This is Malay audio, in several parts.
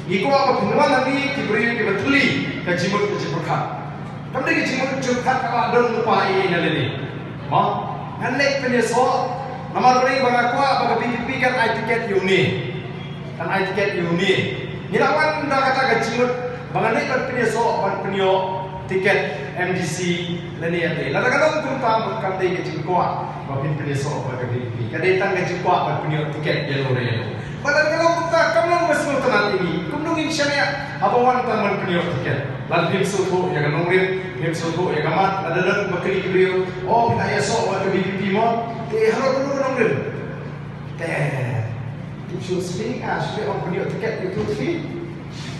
Iko apa pinjaman lagi diberi dibetuli ke jimut berkat. Kami ke jimut berkat kalau ada lupa ini nalini. Mak, ngalek penyesal. Nama beri bangakwa baga PPP kan tiket uni. Kan tiket uni. Nilawan dah kata ke jimut bangalek kan penyesal ban penyo tiket MDC lani ade. Lalu kalau kita bukan dari ke jimutwa bapin penyesal baga PPP. Kadang tang ke jimutwa ban penyo tiket yellow. Padahal kalau kita kamu masuk tanah ini, kamu ingin syariat, abawan taman penyo tiket. Lalu dia suruh ya kan nongrin, dia suruh ya kamat, ada dan bakri beliau. Oh kita ya sok waktu BPP mau, harap dulu nongrin. Dia suruh sini, sudah orang penyo tiket itu sih.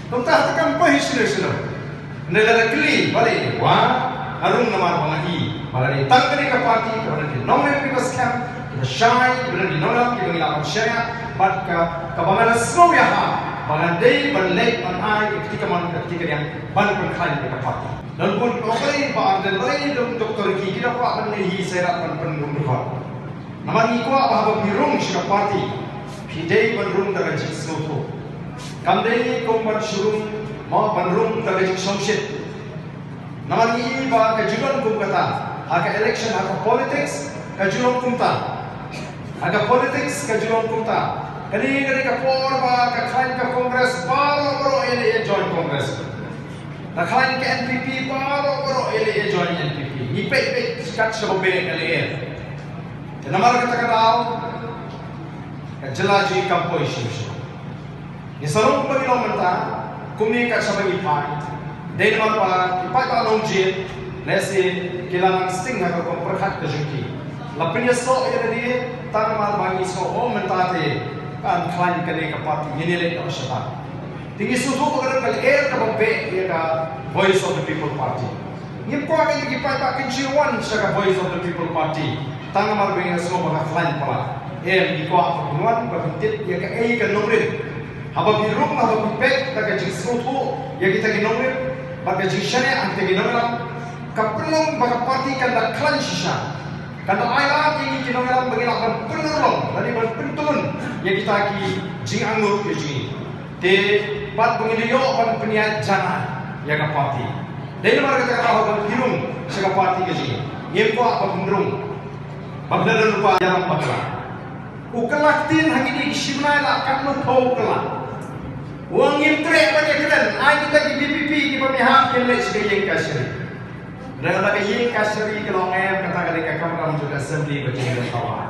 Kamu tak tekan pahis sudah. Negara keli balik, wah, arung nama bangahi, balik tangkap ke parti, kemudian nongrin kita scam, kita shy, kemudian nongrin kita ngelapan syariat. Maka kebangan semua ya, bangan day, banlek, banai, ketika yang ban berkali dekat parti. Dan pun orang bahan dan lain dong doktor gigi kita kuat menehi serat ban penung dekat. Nama ni kuat bahawa birung syarikat parti, hidai banrung dari jik soto. Kandai kombat syurung mau banrung dari jik somshit. Nama ni bahawa kejuruan kum kata, agak election, agak politics, kejuruan kumta. Agak politics, kejuruan kumta. Kali kapor ba kakhain ka Kongres baro ele join Kongres. Kakhain ka NPP baro ele join NPP. Ipek skat sobe kali. Namar kata kadao jelaji kampo isu. Ni sarong bagi menta kumi ka sabangi pai. Dai namar pa ipai pa nongje lesi kilangan sting ha ko perhat ka jungki. Lapnya so ele dia tanamar bagi so o mentate kan klan kali ke parti ini lek tak syata. Tinggi susu bergerak kali ka bambe ia Voice of the People Party. Ni ko akan digipai pak kenciuan sa Voice of the People Party. Tang mar benga semua baka klan pala. Di ko apa kunuan berbentit ia ka nomrin. Haba birung haba bipek tak jing susu ia kita ke nomrin. Baka jing syariah ante ke nomrin. Kapelong baka parti kan dak klan sisa. Kalau ayat ini kita orang bagi lakukan penolong dari berpentun yang kita ki jing anggur ke jing. Te bat pengiliyo pan peniat jangan yang kapati. Dari mana kita kata orang hirung sekapati ke jing. Yang kuat berpendrung. Babda lupa yang bakla. Ukelaktin hari ini simnai lah kamu tahu kelak. Uang imtrek pada keren. Ay kita ki BPP di pemihak kelak sebagai kasih. Dan kalau yang kasih kalau kata kata kamu juga sendiri berjaya kawan.